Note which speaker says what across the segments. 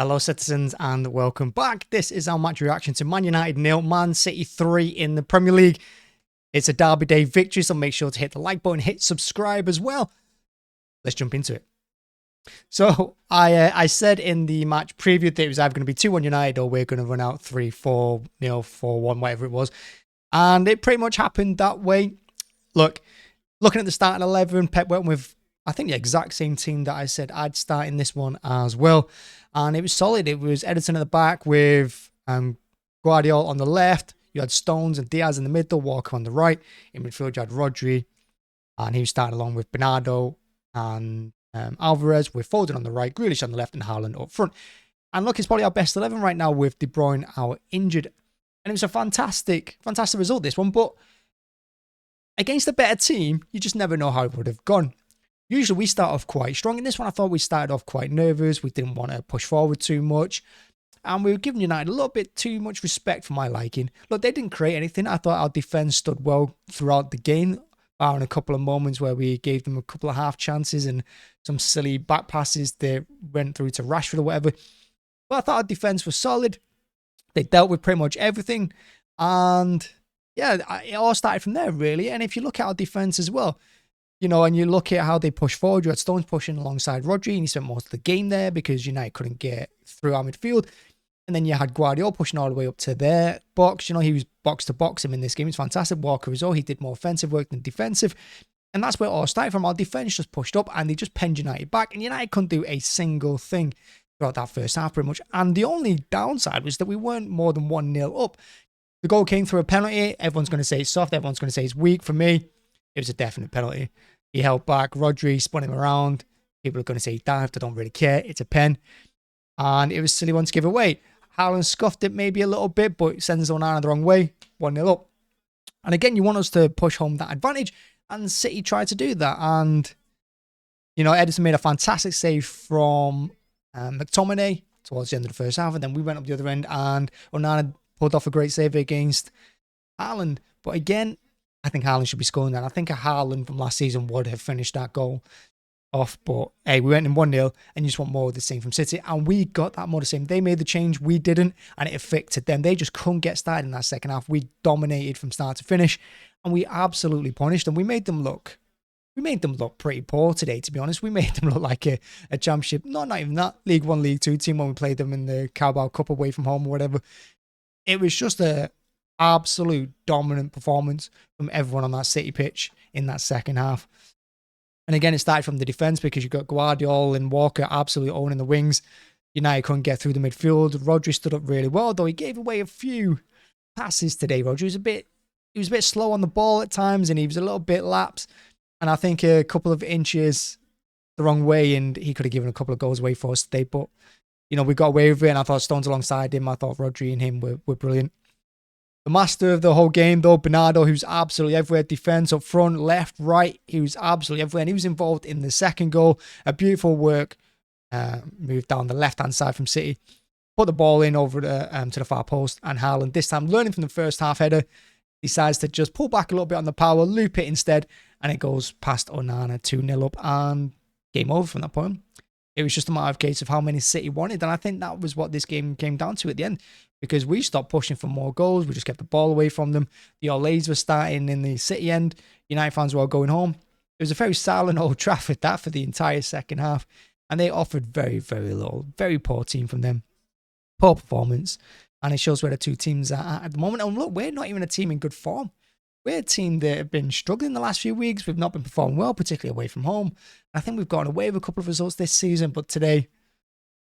Speaker 1: Hello citizens and welcome back. This is our match reaction to Man United 0, Man City 3 in the Premier League. It's a Derby Day victory, so make sure to hit the like button, hit subscribe as well. Let's jump into it. So I said in the match preview that it was either going to be 2-1 United or we're going to run out 3-4, 4-1, whatever it was. And it pretty much happened that way. Look, looking at the starting 11, Pep went with, I think, the exact same team that I said I'd start in this one as well. And it was solid. It was Edison at the back with Guardiola on the left. You had Stones and Diaz in the middle, Walker on the right. In midfield, you had Rodri. And he was starting along with Bernardo and Alvarez, with Foden on the right, Grealish on the left, and Haaland up front. And look, it's probably our best 11 right now with De Bruyne out injured. And it was a fantastic result, this one. But against a better team, you just never know how it would have gone. Usually we start off quite strong. In this one, I thought we started off quite nervous. We didn't want to push forward too much. And we were giving United a little bit too much respect for my liking. Look, they didn't create anything. I thought our defence stood well throughout the game, barring a couple of moments where we gave them a couple of half chances and some silly back passes that went through to Rashford or whatever. But I thought our defence was solid. They dealt with pretty much everything. And yeah, it all started from there, really. And if you look at our defence as well, and you look at how they push forward, you had Stones pushing alongside Rodri, and he spent most of the game there because United couldn't get through our midfield. And then you had Guardiola pushing all the way up to their box. He was box to box him in this game. It's fantastic. Walker as well. He did more offensive work than defensive. And that's where it all started from. Our defence just pushed up and they just penned United back. And United couldn't do a single thing throughout that first half pretty much. And the only downside was that we weren't more than 1-0 up. The goal came through a penalty. Everyone's going to say it's soft. Everyone's going to say it's weak. For me, it was a definite penalty. He held back. Rodri spun him around. People are going to say he dived. I don't really care. It's a pen. And it was a silly one to give away. Haaland scuffed it maybe a little bit, but sends Onana the wrong way. 1-0 up. And again, you want us to push home that advantage. And City tried to do that. And, Edison made a fantastic save from McTominay towards the end of the first half. And then we went up the other end and Onana pulled off a great save against Haaland. But again, I think Haaland should be scoring that. I think a Haaland from last season would have finished that goal off. But hey, we went in 1-0 and you just want more of the same from City. And we got that more of the same. They made the change. We didn't. And it affected them. They just couldn't get started in that second half. We dominated from start to finish. And we absolutely punished them. We made them look pretty poor today, to be honest. We made them look like a championship. Not even that. League 1, League 2 team when we played them in the Carabao Cup away from home or whatever. It was just a absolute dominant performance from everyone on that City pitch in that second half. And again, it started from the defence because you got Guardiola and Walker absolutely owning the wings. United couldn't get through the midfield. Rodri stood up really well, though he gave away a few passes today. Rodri was a bit slow on the ball at times and he was a little bit lapsed. And I think a couple of inches the wrong way and he could have given a couple of goals away for us today. But, we got away with it and I thought Stones alongside him. I thought Rodri and him were brilliant. The master of the whole game, though, Bernardo, who's absolutely everywhere. Defence up front, left, right. He was absolutely everywhere. And he was involved in the second goal. A beautiful work move down the left-hand side from City. Put the ball in over to the far post. And Haaland, this time, learning from the first half header, decides to just pull back a little bit on the power, loop it instead. And it goes past Onana, 2-0 up. And game over from that point. It was just a matter of case of how many City wanted. And I think that was what this game came down to at the end. Because we stopped pushing for more goals. We just kept the ball away from them. The Olays were starting in the City end. United fans were all going home. It was a very silent Old Trafford, that, for the entire second half. And they offered very, very little. Very poor team from them. Poor performance. And it shows where the two teams are at the moment. And look, we're not even a team in good form. We're a team that have been struggling the last few weeks. We've not been performing well, particularly away from home. I think we've gotten away with a couple of results this season. But today,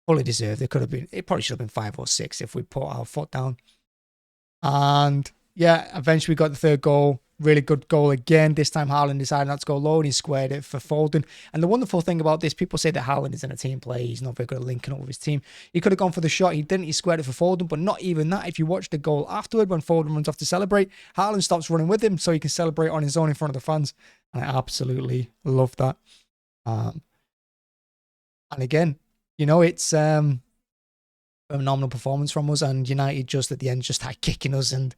Speaker 1: fully deserved. It probably should have been 5 or 6 if we put our foot down. And yeah, eventually we got the third goal. Really good goal again. This time Haaland decided not to go low and he squared it for Foden. And the wonderful thing about this, people say that Haaland isn't a team player. He's not very good at linking up with his team. He could have gone for the shot. He didn't. He squared it for Foden. But not even that. If you watch the goal afterward, when Foden runs off to celebrate, Haaland stops running with him so he can celebrate on his own in front of the fans. And I absolutely love that. And again, it's a phenomenal performance from us, and United just at the end just started kicking us and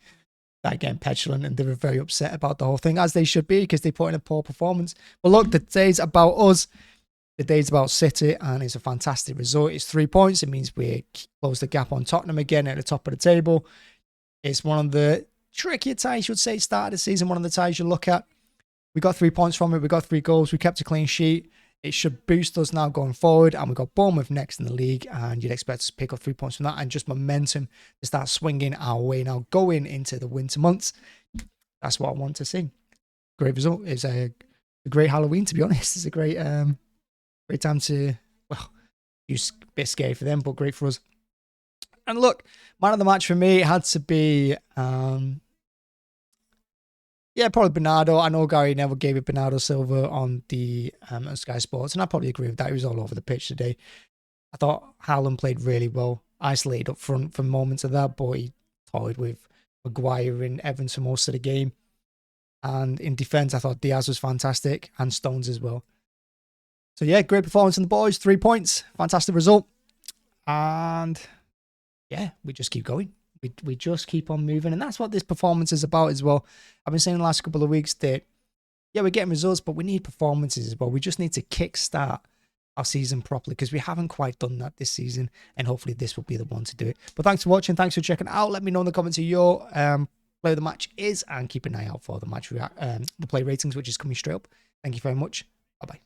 Speaker 1: started getting petulant, and they were very upset about the whole thing, as they should be, because they put in a poor performance. But look, today's about us. the day's about City, and it's a fantastic result. It's 3 points. It means we close the gap on Tottenham again at the top of the table. It's one of the trickier ties, you would say, start of the season. One of the ties you look at. We got 3 points from it. We got 3 goals. We kept a clean sheet. It should boost us now going forward. And we got Bournemouth next in the league. And you'd expect us to pick up 3 points from that. And just momentum to start swinging our way now going into the winter months. That's what I want to see. Great result. It's a great Halloween, to be honest. It's a great time to, well, it's a bit scary for them, but great for us. And look, man of the match for me had to be, probably Bernardo. I know Gary Neville gave it Bernardo Silva on the on Sky Sports, and I probably agree with that. He was all over the pitch today. I thought Haaland played really well, isolated up front for moments of that, but he toyed with Maguire and Evans for most of the game. And in defence, I thought Diaz was fantastic, and Stones as well. So yeah, great performance from the boys. 3 points, fantastic result. And yeah, we just keep going. We just keep on moving. And that's what this performance is about as well. I've been saying the last couple of weeks that, yeah, we're getting results, but we need performances as well. We just need to kickstart our season properly because we haven't quite done that this season. And hopefully this will be the one to do it. But thanks for watching. Thanks for checking out. Let me know in the comments who your play of the match is. And keep an eye out for the match the play ratings, which is coming straight up. Thank you very much. Bye-bye.